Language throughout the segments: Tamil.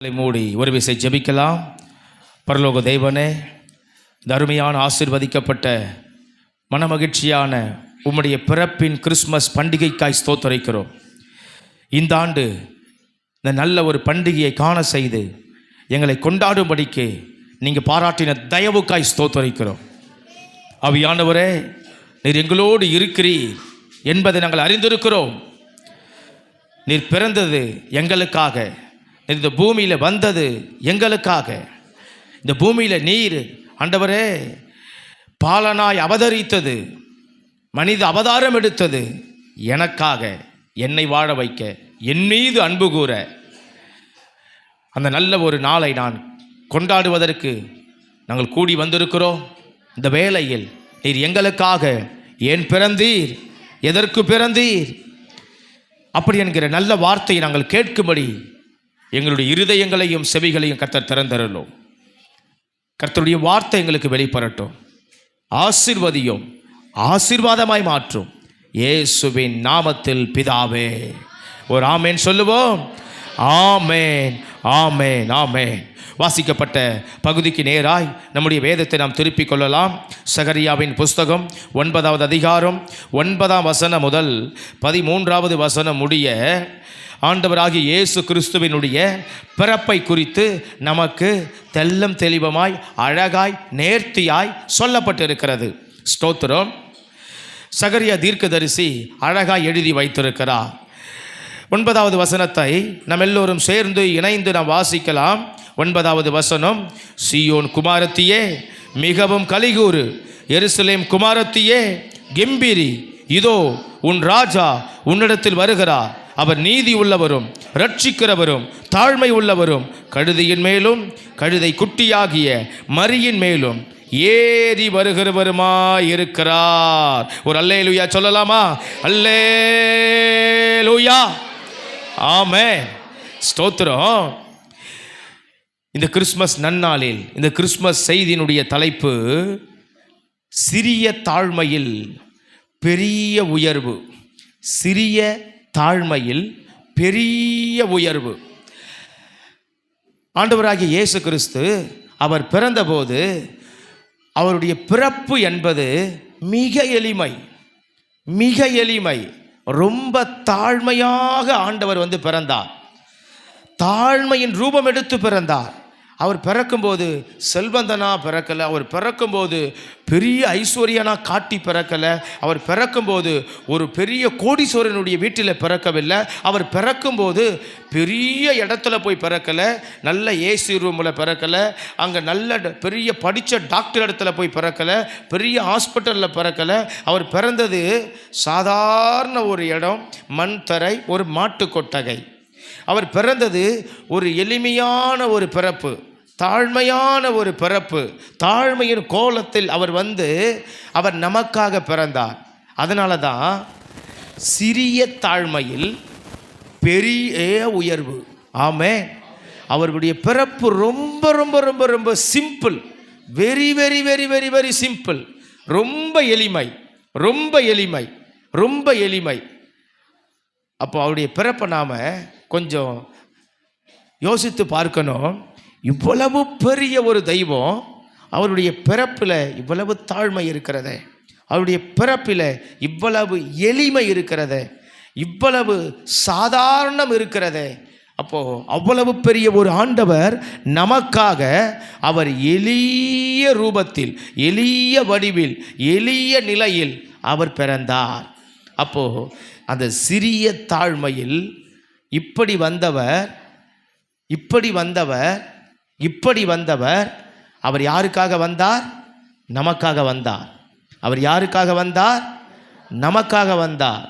மூடி ஒரு விசை ஜெபிக்கலாம். பரலோக தேவனே, இந்த அருமையான ஆசீர்வதிக்கப்பட்ட மனமகிழ்ச்சியான உம்முடைய பிறப்பின் கிறிஸ்மஸ் பண்டிகைக்காய் ஸ்தோத்தரிக்கிறோம். இந்த ஆண்டு இந்த நல்ல ஒரு பண்டிகையை காண செய்து எங்களை கொண்டாடும்படிக்கு நீங்கள் பாராட்டின தயவுக்காய் ஸ்தோத்தரிக்கிறோம். ஆவியானவரே, நீர் எங்களோடு இருக்கிறீர் என்பதை நாங்கள் அறிந்திருக்கிறோம். நீர் பிறந்தது எங்களுக்காக, இந்த பூமியில் வந்தது எங்களுக்காக. இந்த பூமியில் நீர் ஆண்டவரே பாலனாய் அவதரித்தது, மனித அவதாரம் எடுத்தது எனக்காக, என்னை வாழ வைக்க, என் மீது அன்பு கூற. அந்த நல்ல ஒரு நாளை நான் கொண்டாடுவதற்கு நாங்கள் கூடி வந்திருக்கிறோம். இந்த வேளையில் நீர் எங்களுக்காக ஏன் பிறந்தீர், எதற்கு பிறந்தீர், அப்படி என்கிற நல்ல வார்த்தையை நாங்கள் கேட்கும்படி எங்களுடைய இருதயங்களையும் செவிகளையும் கர்த்தர் திறந்தருளும். கர்த்தருடைய வார்த்தை எங்களுக்கு வெளிப்படட்டும். ஆசீர்வதியும், ஆசீர்வாதமாய் மாற்றும். இயேசுவின் நாமத்தில் பிதாவே. ஒரு ஆமேன் சொல்லுவோம். ஆமேன், ஆமேன், ஆமேன். வாசிக்கப்பட்ட பகுதிக்கு நேராய் நம்முடைய வேதத்தை நாம் திருப்பிக் கொள்ளலாம். சகரியாவின் புஸ்தகம் 9வது அதிகாரம் 9ஆம் வசனம் முதல் 13வது வசனம் முடிய ஆண்டவராகிய இயேசு கிறிஸ்துவினுடைய பிறப்பை குறித்து நமக்கு தெல்லம் தெளிவமாய் அழகாய் நேர்த்தியாய் சொல்லப்பட்டிருக்கிறது. ஸ்தோத்திரம். சகரியா தீர்க்கதரிசி அழகாய் எழுதி வைத்திருக்கிறார். 9வது வசனத்தை நாம் எல்லோரும் சேர்ந்து இணைந்து நாம் வாசிக்கலாம். 9வது வசனம், சீயோன் குமாரத்தியே மிகவும் கலிகூறு, எருசலேம் குமாரத்தியே கெம்பீரி, இதோ உன் ராஜா உன்னிடத்தில் வருகிறார். அவர் நீதி உள்ளவரும் ரட்சிக்கிறவரும் தாழ்மை உள்ளவரும், கழுதையின் மேலும் கழுதை குட்டியாகிய மரியின் மேலும் ஏறி வருகிறவருமாயிருக்கிறார். ஒரு அல்லேலூயா சொல்லலாமா? அல்லேலூயா, ஆமென், ஸ்தோத்திரம். இந்த கிறிஸ்மஸ் நன்னாளில் இந்த கிறிஸ்மஸ் செய்தியினுடைய தலைப்பு சிறிய தாழ்மையில் பெரிய உயர்வு. சிறிய தாழ்மையில் பெரிய உயர்வு. ஆண்டவராகிய இயேசு கிறிஸ்து அவர் பிறந்தபோது அவருடைய பிறப்பு என்பது மிக எளிமை, மிக எளிமை. ரொம்ப தாழ்மையாக ஆண்டவர் பிறந்தார். தாழ்மையின் ரூபம் எடுத்து பிறந்தார். அவர் பிறக்கும்போது செல்வந்தனா பிறக்கலை. அவர் பிறக்கும்போது பெரிய ஐஸ்வர்யனா காட்டி பிறக்கலை. அவர் பிறக்கும்போது ஒரு பெரிய கோடீஸ்வரனுடைய வீட்டில் பிறக்கவில்லை. அவர் பிறக்கும்போது பெரிய இடத்துல போய் பிறக்கலை. நல்ல ஏசி ரூமில் பிறக்கலை. அங்கே நல்ல பெரிய படித்த டாக்டர் இடத்துல போய் பிறக்கலை. பெரிய ஹாஸ்பிட்டலில் பிறக்கலை. அவர் பிறந்தது சாதாரண ஒரு இடம், மண் தரை, ஒரு மாட்டு கொட்டகை. அவர் பிறந்தது ஒரு எளிமையான ஒரு பிறப்பு, தாழ்மையான ஒரு பிறப்பு. தாழ்மையின் கோலத்தில் அவர் அவர் நமக்காக பிறந்தார். அதனால தான் சிறிய தாழ்மையில் பெரிய உயர்வு. ஆமென். அவருடைய பிறப்பு ரொம்ப ரொம்ப ரொம்ப ரொம்ப simple. Very very very very very simple. ரொம்ப எளிமை, ரொம்ப எளிமை, ரொம்ப எளிமை. அப்போ அவருடைய பிறப்பை நாம் கொஞ்சம் யோசித்து பார்க்கணும். இவ்வளவு பெரிய ஒரு தெய்வம், அவருடைய பிறப்பில் இவ்வளவு தாழ்மை இருக்கிறது, அவருடைய பிறப்பில் இவ்வளவு எளிமை இருக்கிறது, இவ்வளவு சாதாரணம் இருக்கிறது. அப்போது அவ்வளவு பெரிய ஒரு ஆண்டவர் நமக்காக அவர் எளிய ரூபத்தில், எளிய வடிவில், எளிய நிலையில் அவர் பிறந்தார். அப்போது அந்த சிறிய தாழ்மையில் இப்படி வந்தவர், இப்படி வந்தவர், இப்படி வந்தவர். அவர் யாருக்காக வந்தார்? நமக்காக வந்தார். அவர் யாருக்காக வந்தார்? நமக்காக வந்தார்.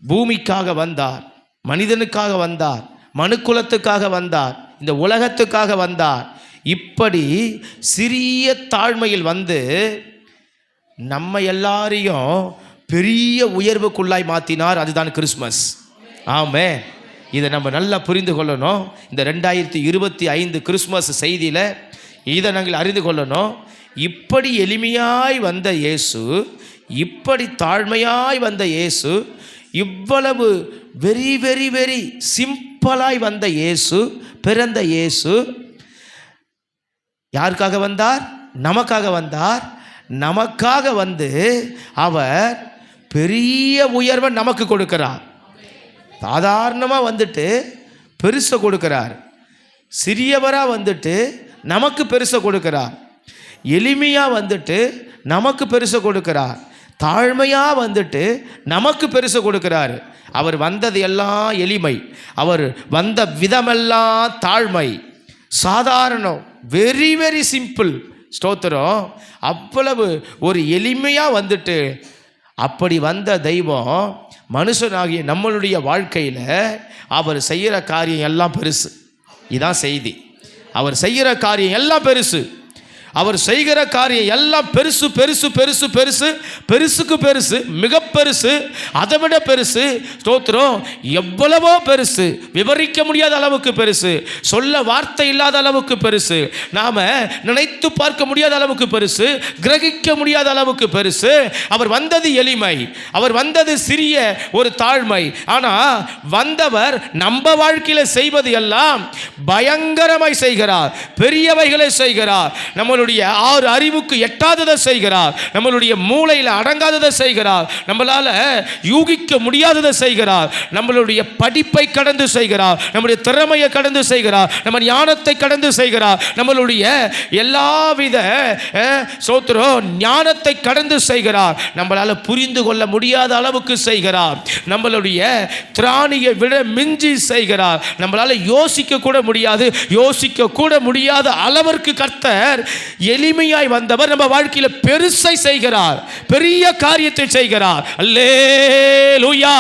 பூமிக்காக வந்தார், மனிதனுக்காக வந்தார், மனுக்குலத்துக்காக வந்தார், இந்த உலகத்துக்காக வந்தார். இப்படி சிறிய தாழ்மையில் நம்ம எல்லாரையும் பெரிய உயர்வுக்குள்ளாய் மாற்றினார். அதுதான் கிறிஸ்மஸ். ஆமென். இதை நம்ம நல்லா புரிந்து கொள்ளணும். இந்த 2025 கிறிஸ்மஸ் செய்தியில் இதை நாங்கள் அறிந்து கொள்ளணும். இப்படி எளிமையாய் வந்த இயேசு, இப்படி தாழ்மையாய் வந்த இயேசு, இவ்வளவு வெரி வெரி வெரி சிம்பிளாய் வந்த இயேசு பிறந்த இயேசு யாருக்காக வந்தார்? நமக்காக வந்தார். நமக்காக வந்து அவர் பெரிய உயர்வை நமக்கு கொடுக்கிறார். சாதாரணமாக வந்துட்டு பெருசை கொடுக்கிறார். சிறியவராக வந்துட்டு நமக்கு பெருசை கொடுக்கிறார். எளிமையாக வந்துட்டு நமக்கு பெருசை கொடுக்கிறார். தாழ்மையாக வந்துட்டு நமக்கு பெருசை கொடுக்கிறார். அவர் வந்தது எல்லாம் எளிமை, அவர் வந்த விதமெல்லாம் தாழ்மை, சாதாரணம், வெரி வெரி சிம்பிள். ஸ்தோத்திரம். அவ்வளவு ஒரு எளிமையாக வந்துட்டு அப்படி வந்த தெய்வம் மனுஷனாகிய நம்மளுடைய வாழ்க்கையில் அவர் செய்கிற காரியம் எல்லாம் பெருசு. இதான் செய்தி. அவர் செய்கிற காரியம் எல்லாம் பெருசு. அவர் செய்கிற காரியம் எல்லாம் பெருசு பெருசு பெருசு பெருசு பெருசுக்கு பெருசு, மிக பெருசு, அதை விட பெருசு. ஸ்தோத்திரம். எவ்வளவோ பெருசு, விவரிக்க முடியாத அளவுக்கு பெருசு, சொல்ல வார்த்தை இல்லாத அளவுக்கு பெருசு, நாம் நினைத்து பார்க்க முடியாத அளவுக்கு பெருசு, கிரகிக்க முடியாத அளவுக்கு பெருசு. அவர் வந்தது எளிமை, அவர் வந்தது சிறிய ஒரு தாழ்மை. ஆனால் வந்தவர் நம்ம வாழ்க்கையில் செய்வது எல்லாம் பயங்கரமாய் செய்கிறார், பெரியவைகளை செய்கிறார். நம்மளுடைய ஆறு அறிவுக்கு எட்டாததை செய்கிறார், நம்மளுடைய மூளையில் அடங்காததை செய்கிறார், நம்மளால யூகிக்க முடியாததை செய்கிறார், நம்மளுடைய படிப்பை கடந்து செய்கிறார், நம்முடைய திறமையை கடந்து செய்கிறார், நம்ம ஞானத்தை கடந்து செய்கிறார், நம்மளுடைய எல்லாவித ஞானத்தை கடந்து செய்கிறார், நம்மளால புரிந்து கொள்ள முடியாத அளவுக்கு செய்கிறார், நம்மளுடைய திராணியை விட மிஞ்சி செய்கிறார், நம்மளால யோசிக்க கூட முடியாது, யோசிக்க கூட முடியாத அளவிற்கு கர்த்தர் எளிமையாய் வந்தவர் நம்ம வாழ்க்கையில் பெருசை செய்கிறார், பெரிய காரியத்தை செய்கிறார். அல்லேலூயா.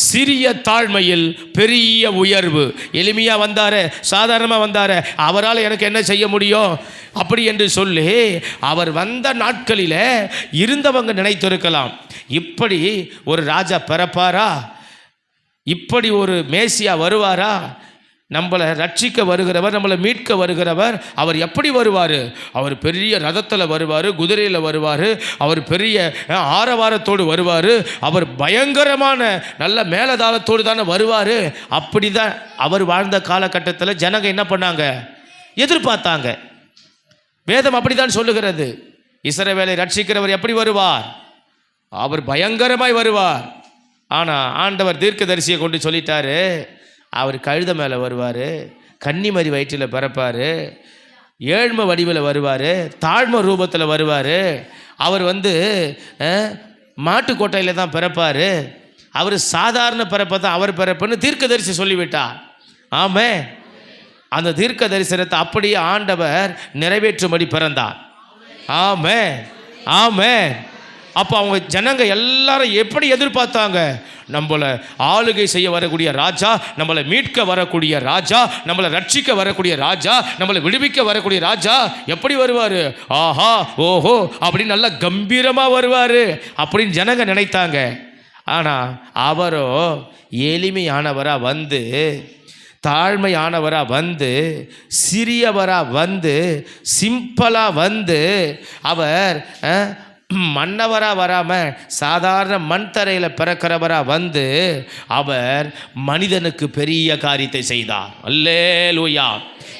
சிறிய தாழ்மையில் பெரிய உயர்வு. எளிமையா வந்தாரு, சாதாரணமாக வந்தாரு, அவரால் எனக்கு என்ன செய்ய முடியும் அப்படி என்று சொல்லி அவர் வந்த நாட்களில் இருந்தவங்க நினைத்திருக்கலாம், இப்படி ஒரு ராஜா பிறப்பாரா, இப்படி ஒரு மேசியா வருவாரா, நம்மளை ரட்சிக்க வருகிறவர், நம்மளை மீட்க வருகிறவர், அவர் எப்படி வருவார்? அவர் பெரிய ரதத்தில் வருவார், குதிரையில் வருவார், அவர் பெரிய ஆரவாரத்தோடு வருவார், அவர் பயங்கரமான நல்ல மேலதாளத்தோடு தானே வருவார். அப்படி தான் அவர் வாழ்ந்த காலகட்டத்தில் ஜனங்க என்ன பண்ணாங்க? எதிர்பார்த்தாங்க. வேதம் அப்படி தான் சொல்லுகிறது. இஸ்ரவேலை ரட்சிக்கிறவர் எப்படி வருவார்? அவர் பயங்கரமாய் வருவார். ஆனால் ஆண்டவர் தீர்க்கதரிசியை கொண்டு சொல்லிட்டாரு, அவர் கழுத மேலே வருவார், கன்னிமரி வயிற்றில் பிறப்பார், ஏழ்மை வடிவில் வருவார், தாழ்மை ரூபத்தில் வருவார், அவர் மாட்டுக்கோட்டையில் தான் பிறப்பார், அவர் சாதாரண பிறப்பை தான் அவர் பிறப்புன்னு தீர்க்கதரிசி சொல்லிவிட்டார். ஆமே. அந்த தீர்க்க தரிசனத்தை அப்படியே ஆண்டவர் நிறைவேற்றும்படி பிறந்தார். ஆமே ஆமே. அப்போ அவங்க ஜனங்க எல்லாரும் எப்படி எதிர்பார்த்தாங்க? நம்மளை ஆளுகை செய்ய வரக்கூடிய ராஜா, நம்மளை மீட்க வரக்கூடிய ராஜா, நம்மளை ரட்சிக்க வரக்கூடிய ராஜா, நம்மளை விடுவிக்க வரக்கூடிய ராஜா எப்படி வருவார்? ஆஹா ஓஹோ அப்படின்னு நல்லா கம்பீரமாக வருவார் அப்படின்னு ஜனங்க நினைத்தாங்க. ஆனால் அவரோ எளிமையானவராக வந்து, தாழ்மையானவராக வந்து, சிறியவராக வந்து, சிம்பிளாக வந்து, அவர் மன்னவராக வராமல் சாதாரண மண் தரையில் பிறக்கிறவராக வந்து அவர் மனிதனுக்கு பெரிய காரியத்தை செய்தார். அல்லேலூயா.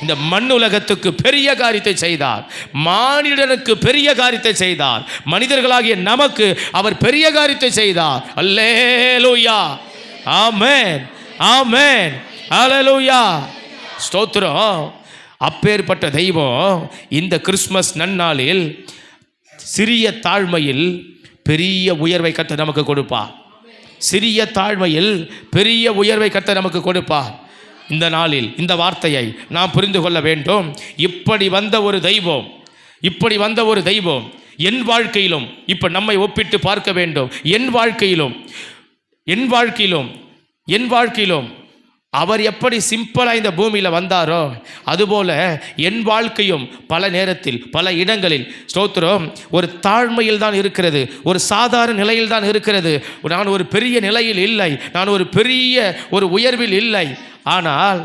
இந்த மண் உலகத்துக்கு பெரிய காரியத்தை செய்தார், மானிடனுக்கு பெரிய காரியத்தை செய்தார், மனிதர்களாகிய நமக்கு அவர் பெரிய காரியத்தை செய்தார். அல்லேலூயா. ஆமென் ஆமென் அல்லேலூயா. ஸ்தோத்திரம். அப்பேற்பட்ட தெய்வம் இந்த கிறிஸ்மஸ் நன்னாளில் சிறிய தாழ்மையில் பெரிய உயர்வை கர்த்தர் நமக்கு கொடுப்பார். சிறிய தாழ்மையில் பெரிய உயர்வை கர்த்தர் நமக்கு கொடுப்பார். இந்த நாளில் இந்த வார்த்தையை நாம் புரிந்து கொள்ள வேண்டும். இப்படி வந்த ஒரு தெய்வம், இப்படி வந்த ஒரு தெய்வம் என் வாழ்க்கையிலும், இப்போ நம்மை ஒப்பிட்டு பார்க்க வேண்டும். என் வாழ்க்கையிலும் அவர் எப்படி சிம்பிளாக இந்த பூமியில் வந்தாரோ அதுபோல் என் வாழ்க்கையும் பல நேரத்தில் பல இடங்களில் ஸ்தோத்திரம் ஒரு தாழ்மையில் தான் இருக்கிறது, ஒரு சாதாரண நிலையில் தான் இருக்கிறது. நான் ஒரு பெரிய நிலையில் இல்லை, நான் ஒரு பெரிய ஒரு உயர்வில் இல்லை. ஆனால்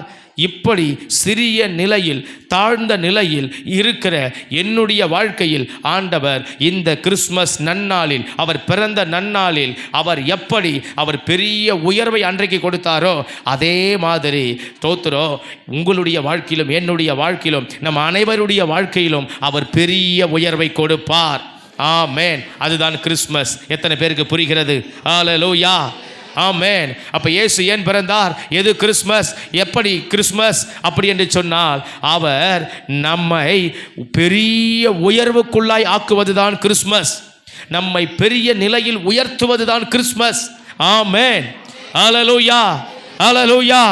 இப்படி சிறிய நிலையில், தாழ்ந்த நிலையில் இருக்கிற என்னுடைய வாழ்க்கையில் ஆண்டவர் இந்த கிறிஸ்மஸ் நன்னாளில், அவர் பிறந்த நன்னாளில் அவர் பெரிய உயர்வை அன்றைக்கு கொடுத்தாரோ அதே மாதிரி ஸ்தோத்திரம் உங்களுடைய வாழ்க்கையிலும் என்னுடைய வாழ்க்கையிலும் நம் அனைவருடைய வாழ்க்கையிலும் அவர் பெரிய உயர்வை கொடுப்பார். ஆமென். அதுதான் கிறிஸ்மஸ். எத்தனை பேருக்கு புரிகிறது? ஹல்லேலூயா. ஆமென். அப்ப இயேசு ஏன் பிறந்தார்? எது கிறிஸ்மஸ்? எப்படி கிறிஸ்மஸ் அப்படி என்று சொன்னால் அவர் நம்மை பெரிய உயர்வுக்குள்ளாய் ஆக்குவதுதான் கிறிஸ்மஸ். நம்மை பெரிய நிலையில் உயர்த்துவதுதான் கிறிஸ்மஸ். ஆமென். ஹல்லேலூயா, ஹல்லேலூயா.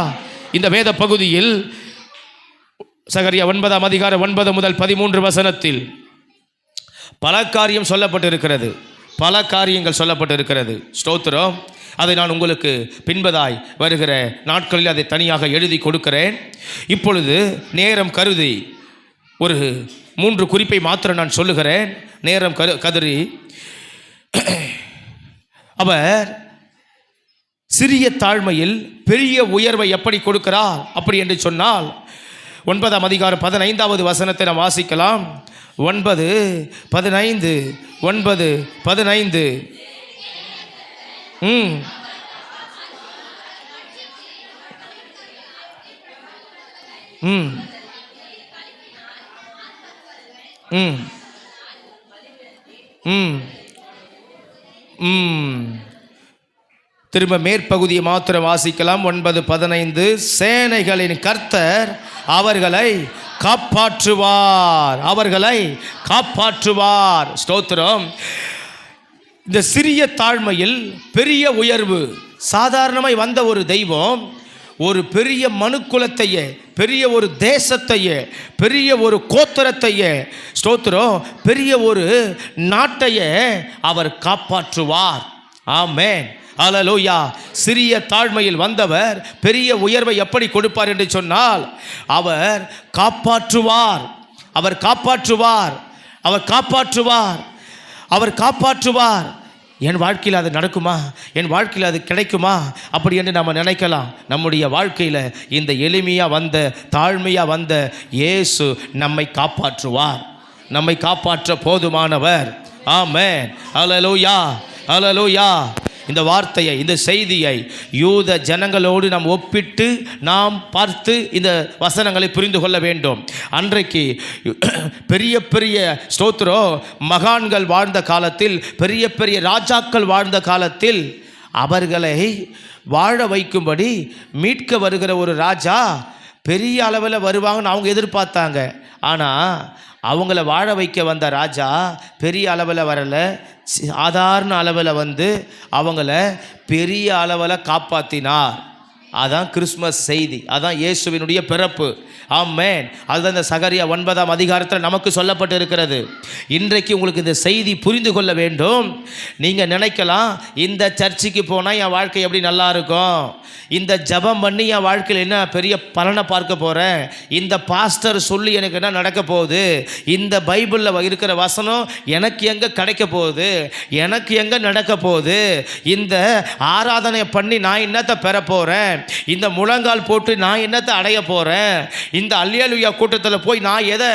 இந்த வேத பகுதியில் சகரியா 9ஆம் அதிகாரம் 9 முதல் 13 வசனத்தில் பல காரியம் சொல்லப்பட்டிருக்கிறது. பல காரியங்கள் சொல்லப்பட்டிருக்கிறது. ஸ்தோத்திரம். அதை நான் உங்களுக்கு பின்பதாய் வருகிற நாட்களில் அதை தனியாக எழுதி கொடுக்கிறேன். இப்பொழுது நேரம் கருதி ஒரு 3 குறிப்பை மாத்திரம் நான் சொல்லுகிறேன். நேரம் கருதி அவர் சிறிய தாழ்மையில் பெரிய உயர்வை எப்படி கொடுக்கிறார் அப்படி என்று சொன்னால் 9ஆம் அதிகாரம் 15வது வசனத்தை நாம் வாசிக்கலாம். 9:15 9:15 திரும்ப மேற்பகுதியை மாத்திரம் வாசிக்கலாம். 9:15 சேனைகளின் கர்த்தர் அவர்களை காப்பாற்றுவார், அவர்களை காப்பாற்றுவார். ஸ்தோத்திரம். இந்த சிறிய தாழ்மையில் பெரிய உயர்வு. சாதாரணமாய் வந்த ஒரு தெய்வம் ஒரு பெரிய மனுக்குலத்தையே, பெரிய ஒரு தேசத்தையே, பெரிய ஒரு கோத்திரத்தையே, ஸ்தோத்திரம், பெரிய ஒரு நாட்டையே அவர் காப்பாற்றுவார். ஆமென். ஹல்லேலூயா. சிறிய தாழ்மையில் வந்தவர் பெரிய உயர்வை எப்படி கொடுப்பார் என்று சொன்னால் அவர் காப்பாற்றுவார், அவர் காப்பாற்றுவார், அவர் காப்பாற்றுவார், அவர் காப்பாற்றுவார். என் வாழ்க்கையில் அது நடக்குமா? என் வாழ்க்கையில் அது கிடைக்குமா? அப்படி என்று நம்ம நினைக்கலாம். நம்முடைய வாழ்க்கையில் இந்த எளிமையாக வந்த, தாழ்மையாக வந்த இயேசு நம்மை காப்பாற்றுவார், நம்மை காப்பாற்ற போதுமானவர். ஆமென். ஹல்லேலூயா, ஹல்லேலூயா. இந்த வார்த்தையை, இந்த செய்தியை யூத ஜனங்களோடு நாம் ஒப்பிட்டு நாம் பார்த்து இந்த வசனங்களை புரிந்து கொள்ள வேண்டும். அன்றைக்கு பெரிய பெரிய ஸ்தோத்திரம் மகான்கள் வாழ்ந்த காலத்தில், பெரிய பெரிய ராஜாக்கள் வாழ்ந்த காலத்தில் அவர்களை வாழ வைக்கும்படி மீட்க வருகிற ஒரு ராஜா பெரிய அளவில் வருவாங்கன்னு அவங்க எதிர்பார்த்தாங்க. ஆனால் அவங்கள வாழ வைக்க வந்த ராஜா பெரிய அளவில் வரலை, சாதாரண அளவில் வந்து அவங்கள பெரிய அளவில் காப்பாற்றினார். அதான் கிறிஸ்மஸ் செய்தி, அதான் இயேசுவினுடைய பிறப்பு. ஆமென். அதுதான் இந்த சகரியா 9ஆம் அதிகாரத்தில் நமக்கு சொல்லப்பட்டு இருக்கிறது. இன்றைக்கு உங்களுக்கு இந்த செய்தி புரிந்து கொள்ள வேண்டும். நீங்கள் நினைக்கலாம், இந்த சர்ச்சுக்கு போனால் என் வாழ்க்கை எப்படி நல்லா இருக்கும், இந்த ஜபம் பண்ணி என் வாழ்க்கையில் என்ன பெரிய பலனை பார்க்க போகிறேன், இந்த பாஸ்டர் சொல்லி எனக்கு என்ன நடக்க போகுது, இந்த பைபிளில் இருக்கிற வசனம் எனக்கு எங்கே கிடைக்க போகுது, எனக்கு எங்கே நடக்க போகுது, இந்த ஆராதனை பண்ணி நான் என்னத்தை பெற போகிறேன், இந்த முழங்கால் போட்டு நான் என்னத்தை அடைய போகிறேன், இந்த அல்லேலூயா கூட்டத்தில் போய் நான் எதை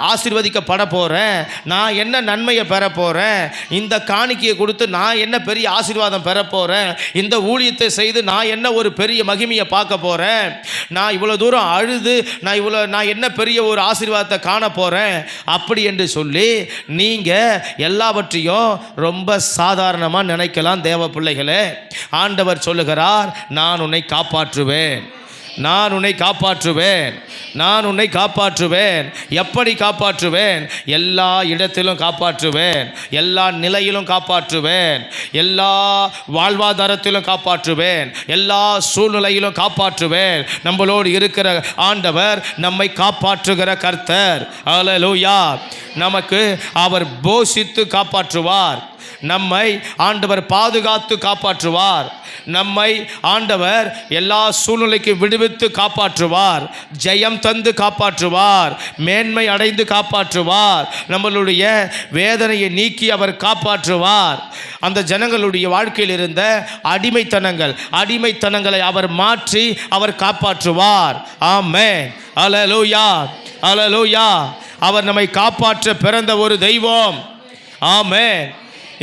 ஆசீர்வதிக்கப்பட போகிறேன், நான் என்ன நன்மையை பெற போகிறேன், இந்த காணிக்கையை கொடுத்து நான் என்ன பெரிய ஆசீர்வாதம் பெற போகிறேன், இந்த ஊழியத்தை செய்து நான் என்ன ஒரு பெரிய மகிமையை பார்க்க போகிறேன், நான் இவ்வளோ தூரம் அழுது நான் என்ன பெரிய ஒரு ஆசீர்வாதத்தை காண போகிறேன், அப்படி என்று சொல்லி நீங்கள் எல்லாவற்றையும் ரொம்ப சாதாரணமாக நினைக்கலாம். தேவ பிள்ளைகளே, ஆண்டவர் சொல்லுகிறார், நான் உன்னை காப்பாற்றுவேன், நான் உன்னை காப்பாற்றுவேன், நான் உன்னை காப்பாற்றுவேன். எப்படி காப்பாற்றுவேன்? எல்லா இடத்திலும் காப்பாற்றுவேன், எல்லா நிலையிலும் காப்பாற்றுவேன், எல்லா வாழ்வாதாரத்திலும் காப்பாற்றுவேன், எல்லா சூழ்நிலையிலும் காப்பாற்றுவேன். நம்மளோடு இருக்கிற ஆண்டவர் நம்மை காப்பாற்றுகிற கர்த்தர். ஹல்லேலூயா. நமக்கு அவர் போஷித்து காப்பாற்றுவார். நம்மை ஆண்டவர் பாதுகாத்து காப்பாற்றுவார். நம்மை ஆண்டவர் எல்லா சூழ்நிலைக்கும் விடுவித்து காப்பாற்றுவார். ஜெயம் தந்து காப்பாற்றுவார். மேன்மை அடைந்து காப்பாற்றுவார். நம்மளுடைய வேதனையை நீக்கி அவர் காப்பாற்றுவார். அந்த ஜனங்களுடைய வாழ்க்கையில் இருந்த அடிமைத்தனங்களை அவர் மாற்றி அவர் காப்பாற்றுவார். ஆமென். அல்லேலூயா, அல்லேலூயா. அவர் நம்மை காப்பாற்ற பிறந்த ஒரு தெய்வம். ஆமென்.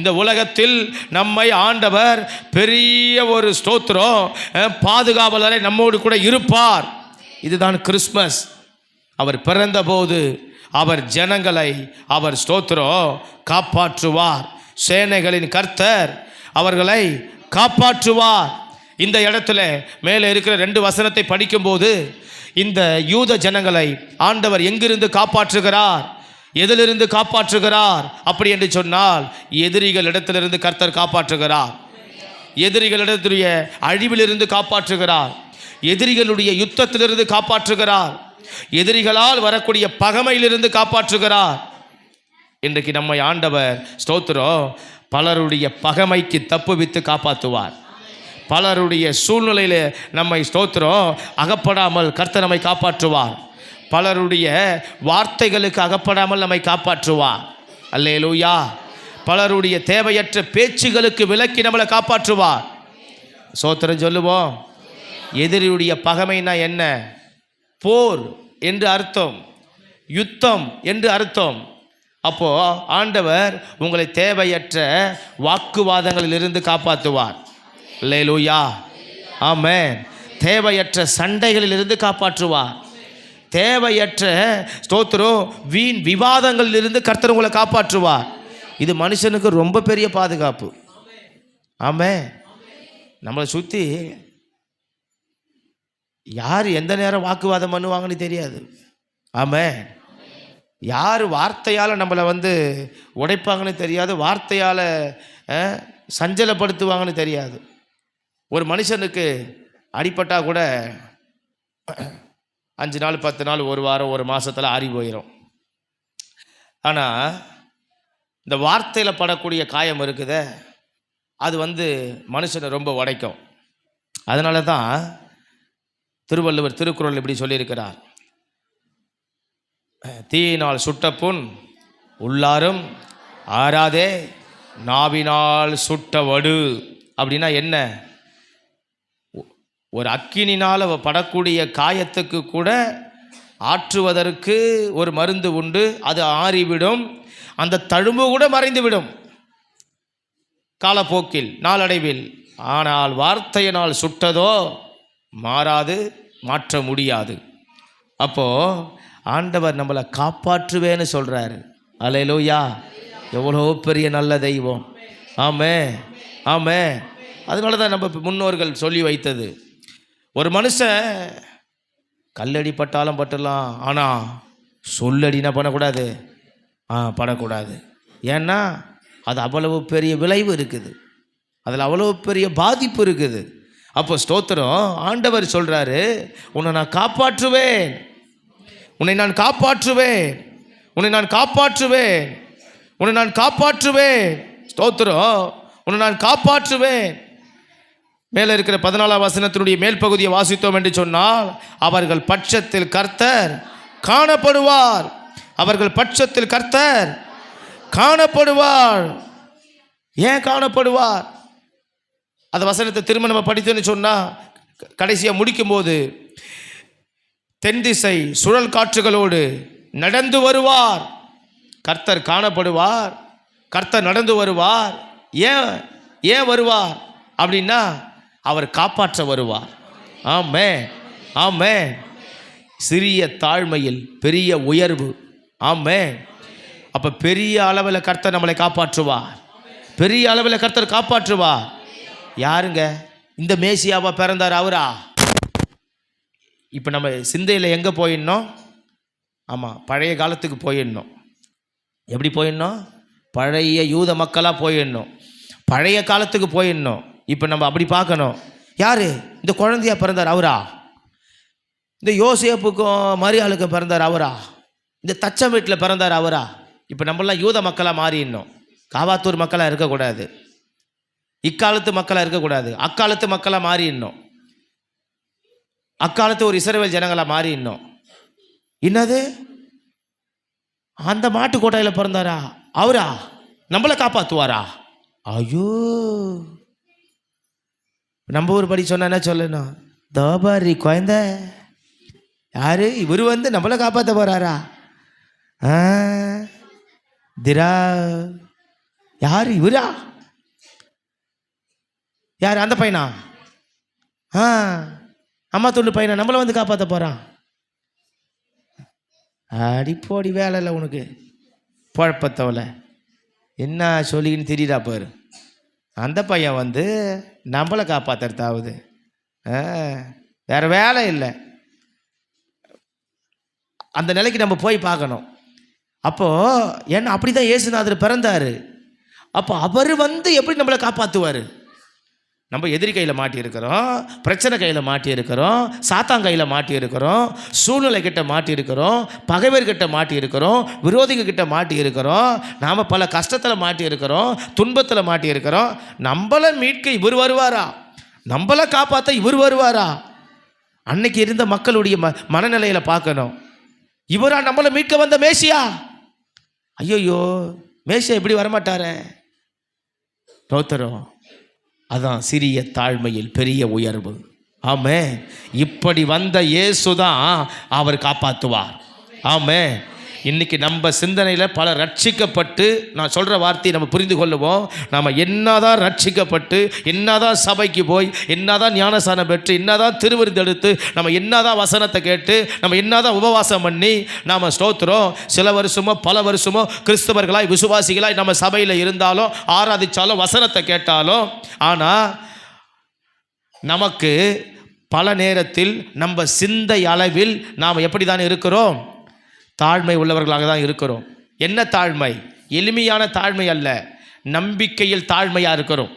இந்த உலகத்தில் நம்மை ஆண்டவர் பெரிய ஒரு ஸ்தோத்திரம் பாதுகாவலரை நம்மோடு கூட இருப்பார். இதுதான் கிறிஸ்மஸ். அவர் பிறந்தபோது அவர் ஜனங்களை அவர் ஸ்தோத்திரம் காப்பாற்றுவார். சேனைகளின் கர்த்தர் அவர்களை காப்பாற்றுவார். இந்த இடத்துல மேலே இருக்கிற 2 வசனத்தை படிக்கும்போது இந்த யூத ஜனங்களை ஆண்டவர் எங்கிருந்து காப்பாற்றுகிறார், எதிலிருந்து காப்பாற்றுகிறார் அப்படி என்று சொன்னால், எதிரிகளிடத்திலிருந்து கர்த்தர் காப்பாற்றுகிறார். எதிரிகளிடத்துடைய அழிவிலிருந்து காப்பாற்றுகிறார். எதிரிகளுடைய யுத்தத்திலிருந்து காப்பாற்றுகிறார். எதிரிகளால் வரக்கூடிய பகைமையிலிருந்து காப்பாற்றுகிறார். இன்றைக்கு நம்மை ஆண்டவர் ஸ்தோத்திரம் பலருடைய பகைமைக்கு தப்புவித்து காப்பாற்றுவார். பலருடைய சூழ்நிலையில் நம்மை ஸ்தோத்திரம் அகப்படாமல் கர்த்தர் நம்மை காப்பாற்றுவார். பலருடைய வார்த்தைகளுக்கு அகப்படாமல் நம்மை காப்பாற்றுவார். அல்லேலூயா. பலருடைய தேவையற்ற பேச்சுகளுக்கு விலக்கி நம்மளை காப்பாற்றுவார். ஸ்தோத்திரம் சொல்லுவோம். எதிரியுடைய பகைமைனா என்ன? போர் என்று அர்த்தம், யுத்தம் என்று அர்த்தம். அப்போ ஆண்டவர் உங்களை தேவையற்ற வாக்குவாதங்களிலிருந்து காப்பாற்றுவார். அல்லேலூயா, ஆமென். தேவையற்ற சண்டைகளிலிருந்து காப்பாற்றுவார். தேவையற்ற ஸ்தோத்திரம் வீண் விவாதங்களிலிருந்து கர்த்தர் உங்களை காப்பாற்றுவார். இது மனுஷனுக்கு ரொம்ப பெரிய பாதுகாப்பு. ஆமென். நம்மளை சுற்றி யார் எந்த நேரம் வாக்குவாதம் பண்ணுவாங்கன்னு தெரியாது. ஆமென். யார் வார்த்தையால் நம்மளை உடைப்பாங்கன்னு தெரியாது. வார்த்தையால் சஞ்சலப்படுத்துவாங்கன்னு தெரியாது. ஒரு மனுஷனுக்கு அடிப்பட்டால் கூட 5 நாள் 10 நாள், ஒரு வாரம், ஒரு மாதத்தில் ஆறி போயிடும். ஆனால் இந்த வார்த்தையில் படக்கூடிய காயம் இருக்குதே, அது மனுஷனை ரொம்ப உடைக்கும். அதனால தான் திருவள்ளுவர் திருக்குறள் இப்படி சொல்லியிருக்கிறார், தீயினால் சுட்ட புண் உள்ளாரும் ஆறாதே நாவினால் சுட்ட வடு. அப்படின்னா என்ன? ஒரு அக்கினினால் படக்கூடிய காயத்துக்கு கூட ஆற்றுவதற்கு ஒரு மருந்து உண்டு. அது ஆறிவிடும். அந்த தழும்பு கூட மறைந்துவிடும் காலப்போக்கில், நாளடைவில். ஆனால் வார்த்தையினால் சுட்டதோ மாறாது, மாற்ற முடியாது. அப்போது ஆண்டவர் நம்மளை காப்பாற்றுவேன்னு சொல்கிறாரு. அல்லேலூயா. எவ்வளோ பெரிய நல்ல தெய்வம். ஆமென், ஆமென். அதனால தான் நம்ம முன்னோர்கள் சொல்லி வைத்தது, ஒரு மனுஷன் கல்லடி பட்டாலும் பட்டுடலாம், ஆனால் சொல்லடினா பண்ணக்கூடாது, படக்கூடாது. ஏன்னா அது அவ்வளவு பெரிய விளைவு இருக்குது, அதில் அவ்வளவு பெரிய பாதிப்பு இருக்குது. அப்போ ஸ்தோத்திரம் ஆண்டவர் சொல்கிறாரு, உன்னை நான் காப்பாற்றுவேன், உன்னை நான் காப்பாற்றுவேன், உன்னை நான் காப்பாற்றுவேன், உன்னை நான் காப்பாற்றுவேன். ஸ்தோத்திரம், உன்னை நான் காப்பாற்றுவேன். மேலே இருக்கிற 14ஆம் வசனத்தினுடைய மேல் பகுதியை வாசித்தோம் என்று சொன்னால், அவர்கள் பட்சத்தில் கர்த்தர் காணப்படுவார். அவர்கள் பட்சத்தில் கர்த்தர் காணப்படுவார். ஏன் காணப்படுவார்? அந்த வசனத்தை திரும்ப நம்ம படித்தோன்னு சொன்னால், கடைசியாக முடிக்கும்போது, தென் திசை சுழல் காற்றுகளோடு நடந்து வருவார். கர்த்தர் காணப்படுவார், கர்த்தர் நடந்து வருவார். ஏன் வருவார் அப்படின்னா, அவர் காப்பாற்ற வருவார். ஆமென், ஆமென். சிறிய தாழ்மையில் பெரிய உயர்வு. ஆமென். அப்போ பெரிய அளவில் கர்த்தர் நம்மளை காப்பாற்றுவார். பெரிய அளவில் கர்த்தர் காப்பாற்றுவார். யாருங்க? இந்த மேசியாவா பிறந்தார் அவரா? இப்போ நம்ம சிந்தையில் எங்கே போயிடணும்? ஆமாம், பழைய காலத்துக்கு போயிடணும். எப்படி போயிடணும்? பழைய யூத மக்களாக போயிடணும், பழைய காலத்துக்கு போயிடணும். இப்போ நம்ம அப்படி பார்க்கணும், யார் இந்த குழந்தையா பிறந்தார் அவரா? இந்த யோசேப்புக்கும் மரியாளுக்கும் பிறந்தார் அவரா? இந்த தச்சம் வீட்டில் பிறந்தார் அவரா? இப்போ நம்மளாம் யூத மக்களாக மாறிடணும், காவாத்தூர் மக்களாக இருக்கக்கூடாது, இக்காலத்து மக்களாக இருக்கக்கூடாது, அக்காலத்து மக்களாக மாறிடணும், அக்காலத்து ஒரு இஸ்ரவேல் ஜனங்களாக மாறிடணும். என்னது அந்த மாட்டு கோட்டையில் பிறந்தாரா அவரா நம்மளை காப்பாற்றுவாரா? ஐயோ, நம்ம ஊர் படி சொன்னா என்ன சொல்லணும்? தோபாரி குழந்த யாரு இவர் வந்து நம்மளை காப்பாற்ற போறாரா? திரா யாரு இவரா? யார் அந்த பையனா? அம்மா தொண்டு பையனா நம்மளை வந்து காப்பாற்ற போறான்? அடிப்போடி வேலை இல்லை உனக்கு, குழப்பத்தவளை என்ன சொல்லிக்கின்னு தெரியுதா பாரு. அந்த பையன் வந்து நம்மளை காப்பாற்றுறதாவது, வேற வேலை இல்லை. அந்த நிலைக்கு நம்ம போய் பார்க்கணும். அப்போது ஏன்னா அப்படி தான் இயேசுநாதர் பிறந்தார். அப்போ அவர் வந்து எப்படி நம்மளை காப்பாற்றுவார்? நம்ம எதிரி கையில் மாட்டியிருக்கிறோம், பிரச்சனை கையில் மாட்டியிருக்கிறோம், சாத்தான் கையில் மாட்டியிருக்கிறோம், சூழ்நிலை கிட்ட மாட்டியிருக்கிறோம், பகைவர்கிட்ட மாட்டியிருக்கிறோம், விரோதிங்க கிட்ட மாட்டியிருக்கிறோம், நாம் பல கஷ்டத்தில் மாட்டியிருக்கிறோம், துன்பத்தில் மாட்டியிருக்கிறோம். நம்மளை மீட்க இவர் வருவாரா? நம்மளை காப்பாற்ற இவர் வருவாரா? அன்னைக்கு இருந்த மக்களுடைய மனநிலையில் பார்க்கணும். இவரா நம்மளை மீட்க வந்த மேசியா? ஐயோயோ, மேசியா இப்படி வரமாட்டாரே. தோத்தரும் அதான் சிறிய தாழ்மையில் பெரிய உயர்வு. ஆமென். இப்படி வந்த இயேசுதான் அவர் காப்பாற்றுவார். ஆமென். இன்னைக்கு நம்ம சிந்தனையில் பல ரட்சிக்கப்பட்டு, நான் சொல்கிற வார்த்தையை நம்ம புரிந்து கொள்ளுவோம். நம்ம என்னதான் ரட்சிக்கப்பட்டு, என்னதான் சபைக்கு போய், என்னதான் ஞானசானம் பெற்று, என்னதான் திருவிருந்தெடுத்து, நம்ம என்னதான் வசனத்தை கேட்டு, நம்ம என்னதான் உபவாசம் பண்ணி நாம் ஸ்தோத்திரம் சில வருஷமோ பல வருஷமோ கிறிஸ்தவர்களாய் விசுவாசிகளாய் நம்ம சபையில் இருந்தாலும், ஆராதித்தாலும், வசனத்தை கேட்டாலும், ஆனால் நமக்கு பல நேரத்தில் நம்ம சிந்தை அளவில் நாம் எப்படி தான் இருக்கிறோம்? தாழ்மை உள்ளவர்களாக தான் இருக்கிறோம். என்ன தாழ்மை? எளிமையான தாழ்மை அல்ல, நம்பிக்கையில் தாழ்மையாக இருக்கிறோம்.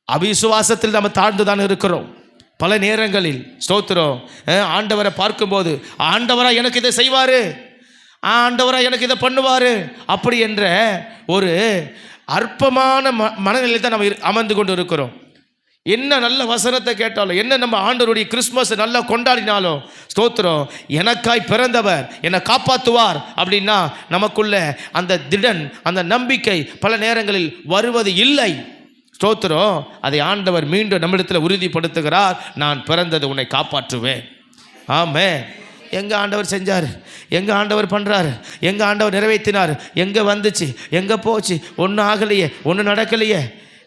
அவிசுவாசத்தில் நம்ம தாழ்ந்து தான் இருக்கிறோம். பல நேரங்களில் ஸ்தோத்திரம் ஆண்டவரை பார்க்கும்போது, ஆண்டவரா எனக்கு இதை செய்வார், ஆண்டவரா எனக்கு இதை பண்ணுவார், அப்படி என்ற ஒரு அற்பமான மனநிலையில் தான் நம்ம அமர்ந்து கொண்டு இருக்கிறோம். என்ன நல்ல வசனத்தை கேட்டாலும், என்ன நம்ம ஆண்டவருடைய கிறிஸ்மஸ் நல்லா கொண்டாடினாலும், ஸ்தோத்திரம் எனக்காய் பிறந்தவர் என்னை காப்பாற்றுவார் அப்படின்னா நமக்குள்ள அந்த திடன், அந்த நம்பிக்கை பல நேரங்களில் வருவது இல்லை. ஸ்தோத்திரம் அதை ஆண்டவர் மீண்டும் நம்மிடத்தில் உறுதிப்படுத்துகிறார். நான் பிறந்தது உன்னை காப்பாற்றுவேன். ஆமென். எங்கே ஆண்டவர் செஞ்சார், எங்கே ஆண்டவர் பண்ணுறாரு, எங்கே ஆண்டவர் நிறைவேற்றினார், எங்கே வந்துச்சு, எங்கே போச்சு, ஒன்றும் ஆகலையே, ஒன்றும் நடக்கலையே,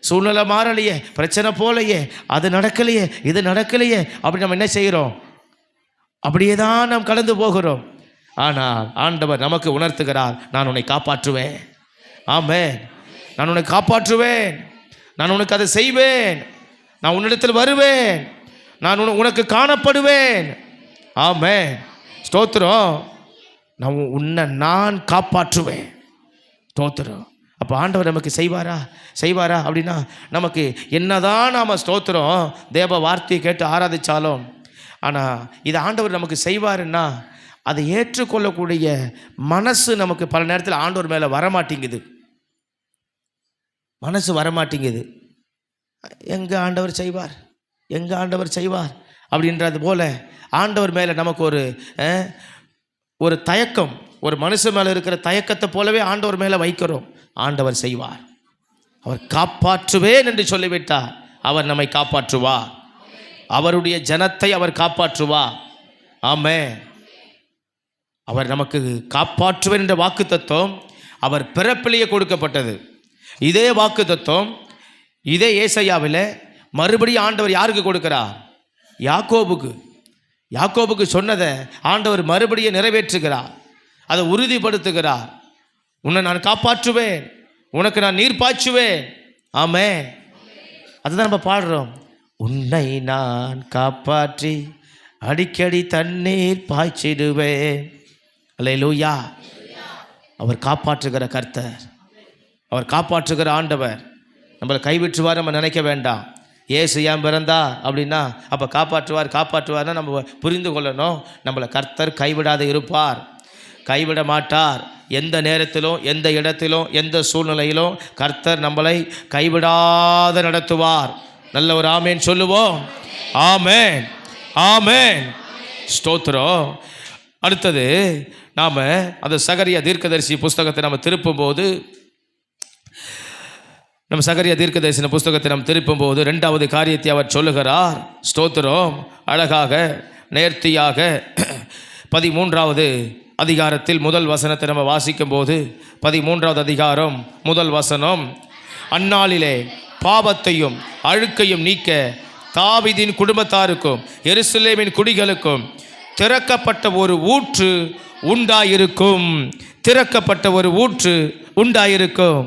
சூழ்நிலை மாறலையே, பிரச்சனை போலையே, அது நடக்கலையே, இது நடக்கலையே, அப்படி நம்ம என்ன செய்கிறோம்? அப்படியே தான் நாம் கடந்து போகிறோம். ஆனால் ஆண்டவர் நமக்கு உணர்த்துகிறார், நான் உன்னை காப்பாற்றுவேன். ஆமென். நான் உன்னை காப்பாற்றுவேன், நான் உனக்கு அதை செய்வேன், நான் உன்னிடத்தில் வருவேன், நான் உனக்கு காணப்படுவேன். ஆமென். ஸ்தோத்திரம். நான் காப்பாற்றுவேன். ஸ்தோத்திரம். அப்போ ஆண்டவர் நமக்கு செய்வாரா அப்படின்னா, நமக்கு என்னதான் நாம் ஸ்தோத்திரம் தேவ வார்த்தையை கேட்டு ஆராதித்தாலும், ஆனால் இது ஆண்டவர் நமக்கு செய்வாருன்னா அதை ஏற்றுக்கொள்ளக்கூடிய மனசு நமக்கு பல நேரத்தில் ஆண்டவர் மேலே வரமாட்டேங்குது. மனசு வரமாட்டேங்குது. எங்கே ஆண்டவர் செய்வார், எங்கே ஆண்டவர் செய்வார் அப்படின்றது போல் ஆண்டவர் மேலே நமக்கு ஒரு தயக்கம், ஒரு மனுஷன் மேலே இருக்கிற தயக்கத்தை போலவே ஆண்டவர் மேலே வைக்கிறோம். ஆண்டவர் செய்வார், அவர் காப்பாற்றுவேன் என்று சொல்லிவிட்டார். அவர் நம்மை காப்பாற்றுவார், அவருடைய ஜனத்தை அவர் காப்பாற்றுவார். ஆமென். அவர் நமக்கு காப்பாற்றுவேன் என்ற வாக்கு தத்துவம் அவர் பிறப்பிலேயே கொடுக்கப்பட்டது. இதே வாக்கு தத்துவம் இதே ஏசாயாவில் மறுபடியும் ஆண்டவர் யாருக்கு கொடுக்கிறார்? யாக்கோபுக்கு சொன்னதை ஆண்டவர் மறுபடியும் நிறைவேற்றுகிறார், அதை உறுதிப்படுத்துகிறார். உன்னை நான் காப்பாற்றுவேன், உனக்கு நான் நீர் பாய்ச்சுவேன். ஆமென். அதுதான் நம்ம பாடுறோம். உன்னை நான் காப்பாற்றி அடிக்கடி தண்ணீர் பாய்ச்சிடுவேன். அல்லேலூயா. அவர் காப்பாற்றுகிற கர்த்தர், அவர் காப்பாற்றுகிற ஆண்டவர். நம்மளை கைவிட்டுவார் நம்ம நினைக்க வேண்டாம். ஏசு ஏன் பிறந்தா அப்படின்னா அப்போ காப்பாற்றுவார்னா நம்ம புரிந்து கொள்ளணும், நம்மளை கர்த்தர் கைவிடாத இருப்பார், கைவிட மாட்டார். எந்த நேரத்திலும், எந்த இடத்திலும், எந்த சூழ்நிலையிலும் கர்த்தர் நம்மளை கைவிடாத நடத்துவார். நல்ல ஒரு ஆமேன் சொல்லுவோம். ஆமேன், ஆமேன், ஸ்தோத்திரம். அடுத்தது நாம் அந்த சகரியா தீர்க்கதரிசி புஸ்தகத்தை நாம் திருப்பும்போது, நம்ம சகரியா தீர்க்கதரிசன புஸ்தகத்தை நாம் திருப்பும்போது 2வது காரியத்தை அவர் சொல்லுகிறார். ஸ்தோத்திரம். அழகாக நேர்த்தியாக 13வது அதிகாரத்தில் முதல் வசனத்தை நம்ம வாசிக்கும் போது, 13வது அதிகாரம் முதல் வசனம், அந்நாளிலே பாவத்தையும் அழுக்கையும் நீக்க தாவீதின் குடும்பத்தாருக்கும் எருசலேமின் குடிகளுக்கும் திறக்கப்பட்ட ஒரு ஊற்று உண்டாயிருக்கும். திறக்கப்பட்ட ஒரு ஊற்று உண்டாயிருக்கும்.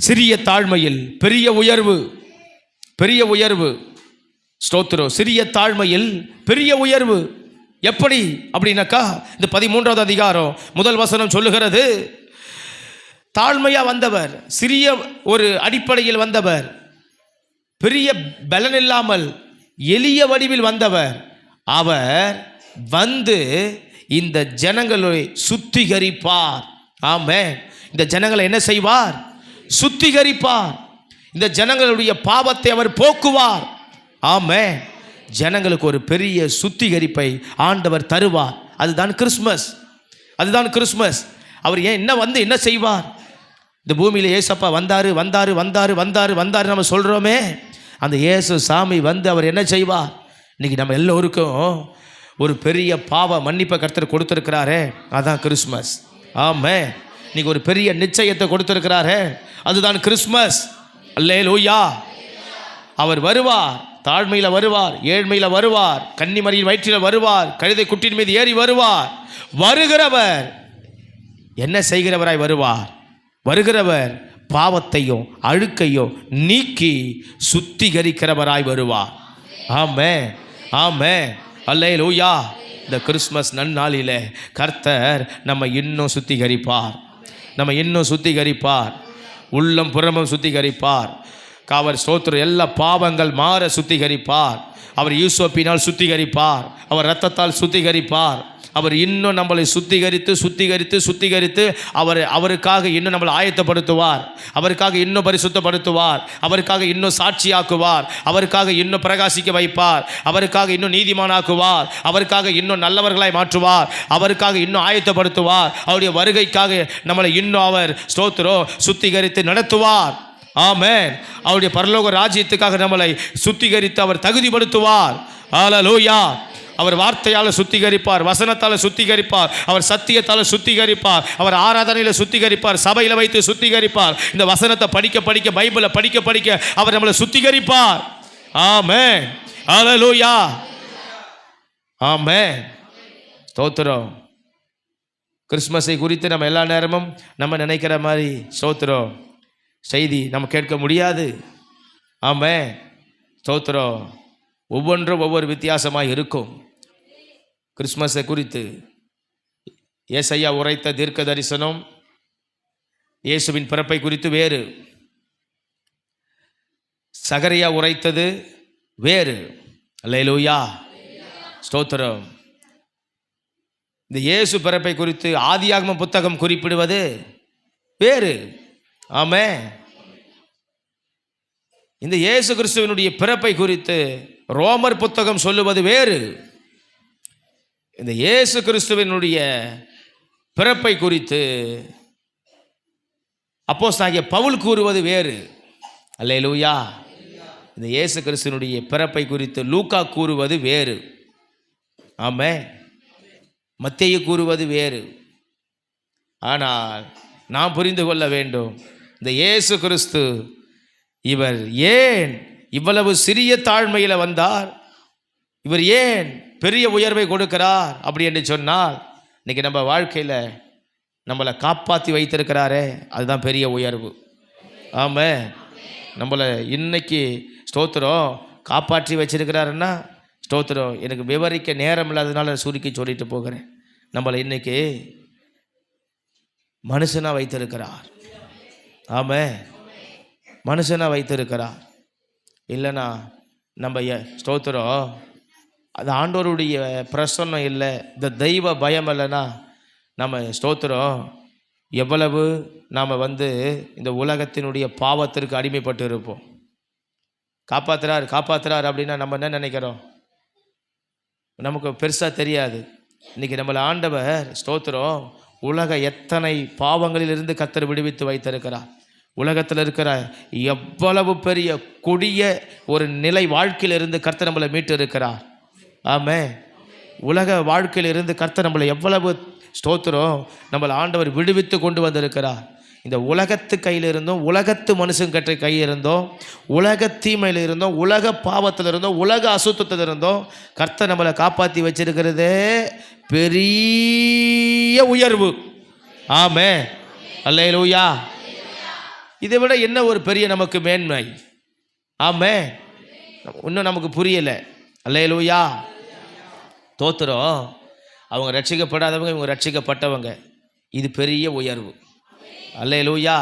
சிறிய தாழ்மையில் பெரிய உயர்வு, பெரிய உயர்வு. ஸ்தோத்திரம். சிறிய தாழ்மையில் பெரிய உயர்வு. எப்படி அப்படின்னாக்கா, இந்த 13வது அதிகாரம் முதல் வசனம் சொல்லுகிறது, தாழ்மையா வந்தவர், சிறிய ஒரு அடிப்படையில் வந்தவர், பெரிய பலன் இல்லாமல் எளிய வடிவில் வந்தவர். அவர் வந்து இந்த ஜனங்களை சுத்திகரிப்பார். ஆமென். இந்த ஜனங்களை என்ன செய்வார்? சுத்திகரிப்பார். இந்த ஜனங்களுடைய பாவத்தை அவர் போக்குவார். ஆமென். ஜனங்களுக்கு ஒரு பெரிய சுத்திகரிப்பை ஆண்டவர் தருவார். அதுதான் கிறிஸ்மஸ். அதுதான் கிறிஸ்மஸ். அவர் என்ன செய்வார்? இந்த பூமியில் ஏசப்பா வந்தாரு வந்தாரு வந்தாரு வந்தாரு வந்தாரு நம்ம சொல்கிறோமே, அந்த இயேசு சாமி வந்து அவர் என்ன செய்வார்? இன்றைக்கி நம்ம எல்லோருக்கும் ஒரு பெரிய பாவ மன்னிப்பை கர்த்தர் கொடுத்துருக்கிறாரே, அதுதான் கிறிஸ்மஸ். ஆமென். இன்றைக்கி ஒரு பெரிய நிச்சயத்தை கொடுத்துருக்கிறாரே, அதுதான் கிறிஸ்மஸ். அல்லேலூயா. அவர் வருவார், தாழ்மையில் வருவார், ஏழ்மையில் வருவார், கன்னிமரியின் வயிற்றில் வருவார், கழுதை குட்டின் மீது ஏறி வருவார். வருகிறவர் என்ன செய்கிறவராய் வருவார்? வருகிறவர் பாவத்தையும் அழுக்கையும் நீக்கி சுத்திகரிக்கிறவராய் வருவார். ஆமென், ஆமென், அல்லேலூயா. இந்த கிறிஸ்மஸ் நன்னாளிலே கர்த்தர் நம்ம இன்னும் சுத்திகரிப்பார். நம்ம இன்னும் சுத்திகரிப்பார். உள்ளம் புறமும் சுத்திகரிப்பார். அவர் ஸ்தோத்திரம். எல்லா பாவங்கள் மாற சுத்திகரிப்பார். அவர் யூசோப்பினால் சுத்திகரிப்பார். அவர் இரத்தத்தால் சுத்திகரிப்பார். அவர் இன்னும் நம்மளை சுத்திகரித்து சுத்திகரித்து சுத்திகரித்து அவருக்காக இன்னும் நம்மளை ஆயத்தப்படுத்துவார். அவருக்காக இன்னும் பரிசுத்தப்படுத்துவார். அவருக்காக இன்னும் சாட்சியாக்குவார். அவருக்காக இன்னும் பிரகாசிக்க வைப்பார். அவருக்காக இன்னும் நீதிமானாக்குவார். அவருக்காக இன்னும் நல்லவர்களாய் மாற்றுவார். அவருக்காக இன்னும் ஆயத்தப்படுத்துவார். அவருடைய வருகைக்காக நம்மளை இன்னும் அவர் ஸ்தோத்திரம் சுத்திகரித்து நடத்துவார். ஆமென். அவருடைய பரலோக ராஜ்யத்துக்காக நம்மளை சுத்திகரித்து அவர் தகுதிப்படுத்துவார். ஹல்லேலூயா. அவர் வார்த்தையால் சுத்திகரிப்பார், வசனத்தால் சுத்திகரிப்பார், அவர் சத்தியத்தால் சுத்திகரிப்பார், அவர் ஆராதனையில் சுத்திகரிப்பார், சபையில் வைத்து சுத்திகரிப்பார். இந்த வசனத்தை படிக்க படிக்க, பைபிளை படிக்க படிக்க அவர் நம்மளை சுத்திகரிப்பார். ஆமென். ஹல்லேலூயா. ஆமென். ஸ்தோத்திரம். கிறிஸ்மஸை குறித்து நம்ம எல்லா நேரமும் நம்ம நினைக்கிற மாதிரி ஸ்தோத்திரம் செய்தி நம்ம கேட்க முடியாது. ஆமென். ஸ்தோத்திரம். ஒவ்வொன்றும் ஒவ்வொரு வித்தியாசமாக இருக்கும். கிறிஸ்மஸை குறித்து ஏசையா உரைத்த தீர்க்க தரிசனம் இயேசுவின் பிறப்பை குறித்து வேறு, சகரியா உரைத்தது வேறு. அல்லேலூயா. ஸ்தோத்திரம். இந்த இயேசு பிறப்பை குறித்து ஆதியாகம புத்தகம் குறிப்பிடுவது வேறு. ஆமென். இந்த இயேசு கிறிஸ்துவினுடைய பிறப்பை குறித்து ரோமர் புத்தகம் சொல்லுவது வேறு. இந்த இயேசு கிறிஸ்துவினுடைய பிறப்பை குறித்து அப்போஸ்தலனாகிய பவுல் கூறுவது வேறு. அல்லேலூயா. இந்த இயேசு கிறிஸ்துவினுடைய பிறப்பை குறித்து லூக்கா கூறுவது வேறு. ஆமென். மத்தேயு கூறுவது வேறு. ஆனால் நாம் புரிந்து கொள்ள வேண்டும், இந்த இயேசு கிறிஸ்து இவர் ஏன் இவ்வளவு சிறிய தாழ்மையில் வந்தார், இவர் ஏன் பெரிய உயர்வை கொடுக்கிறார் அப்படி என்று சொன்னால், இன்னைக்கு நம்ம வாழ்க்கையில் நம்மளை காப்பாற்றி வைத்திருக்கிறாரே, அதுதான் பெரிய உயர்வு. ஆமாம். நம்மளை இன்னைக்கு ஸ்தோத்திரம் காப்பாற்றி வச்சிருக்கிறாருன்னா ஸ்தோத்திரம். எனக்கு விவரிக்க நேரம் இல்லாததுனால சுருக்கி சொல்லிட்டு போகிறேன். நம்மளை இன்னைக்கு மனுஷனாக வைத்திருக்கிறார். ஆமாம், மனுஷனாக வைத்திருக்கிறார். இல்லைனா நம்ம ஸ்தோத்திரம் அது ஆண்டவருடைய பிரசன்னம் இல்லை, இந்த தெய்வ பயம் இல்லைன்னா நம்ம ஸ்தோத்திரம் எவ்வளவு நாம் இந்த உலகத்தினுடைய பாவத்திற்கு அடிமைப்பட்டு இருப்போம். காப்பாற்றுறார் அப்படின்னா நம்ம என்ன நினைக்கிறோம்? நமக்கு பெருசாக தெரியாது. இன்றைக்கி நம்மளை ஆண்டவர் ஸ்தோத்திரம் உலக எத்தனை பாவங்களிலிருந்து கர்த்தர் விடுவித்து வைத்திருக்கிறார். உலகத்தில் இருக்கிற எவ்வளவு பெரிய கொடிய ஒரு நிலை வாழ்க்கையிலிருந்து கர்த்தர் நம்மளை மீட்டு இருக்கிறார். ஆமென். உலக வாழ்க்கையிலிருந்து கர்த்தர் நம்மளை எவ்வளவு ஸ்தோத்திரம் நம்மளை ஆண்டவர் விடுவித்து கொண்டு வந்திருக்கிறார். இந்த உலகத்து கையில் இருந்தோம், உலகத்து மனுஷங்கிட்ட கையில் இருந்தோம், உலக தீமையில் இருந்தோம், உலக பாவத்தில் இருந்தோம், உலக அசுத்தத்தில் இருந்தோம். கர்த்தர் நம்மளை காப்பாற்றி வச்சிருக்கிறதே பெரிய உயர்வு. ஆமென். அல்லேலூயா. இதை விட என்ன ஒரு பெரிய நமக்கு மேன்மை? ஆமென். இன்னும் நமக்கு புரியலை. அல்லேலூயா. தோத்திரம் அவங்க ரட்சிக்கப்படாதவங்க, இவங்க ரட்சிக்கப்பட்டவங்க. இது பெரிய உயர்வு. அல்லேலூயா.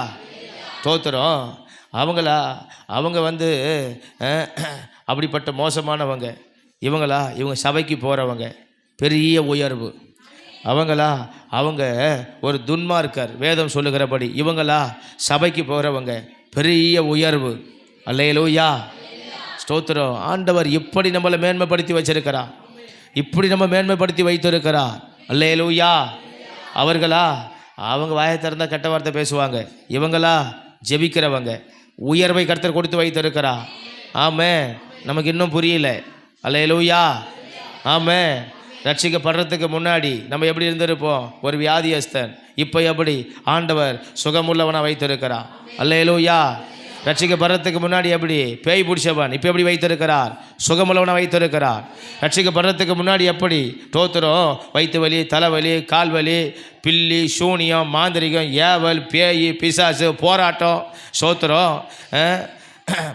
தோத்திரம் அவங்க அப்படிப்பட்ட மோசமானவங்க. இவங்க சபைக்கு போகிறவங்க. பெரிய உயர்வு. அவங்க ஒரு துன்மார்க்கர். வேதம் சொல்லுகிறபடி சபைக்கு போகிறவங்க. பெரிய உயர்வு. அல்லேலூயா. ஸ்தோத்திரம். ஆண்டவர் இப்படி நம்மளை மேன்மைப்படுத்தி வச்சிருக்கிறார், இப்படி நம்ம மேன்மைப்படுத்தி வைத்திருக்கிறார். அல்லேலூயா. அவங்க வாயை திறந்தால் கெட்ட வார்த்தை பேசுவாங்க. ஜெபிக்கிறவங்க. உயர்வை கர்த்தர் கொடுத்து வைத்திருக்கிறா. ஆமென். நமக்கு இன்னும் புரியல. அல்லேலூயா. ஆமென். ரட்சிக்கப்படுறதுக்கு முன்னாடி நம்ம எப்படி இருந்திருப்போம்? ஒரு வியாதியஸ்தன். இப்போ எப்படி ஆண்டவர் சுகமுள்ளவனாக வைத்திருக்கிறா. அல்லேலூயா. ரட்சிக்கப்படுறதுக்கு முன்னாடி எப்படி பேய் பிடிச்சவன், இப்போ எப்படி வைத்திருக்கிறார்? சுகமுள்ளவனை வைத்திருக்கிறார். ரட்சிக்கப்படுறதுக்கு முன்னாடி எப்படி தோத்திரம் வயிற்று வலி, தலைவலி, கால்வலி, பில்லி, சூனியம், மாந்திரிகம், ஏவல், பேய், பிசாசு, போராட்டம், சோத்திரம்,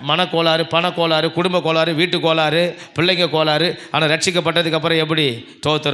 மனக்கோளாறு, பணக்கோளாறு, குடும்ப கோளாறு, வீட்டு கோளாறு, பிள்ளைங்க கோளாறு. ஆனால் ரட்சிக்கப்பட்டதுக்கு அப்புறம் எப்படி தோத்திரம்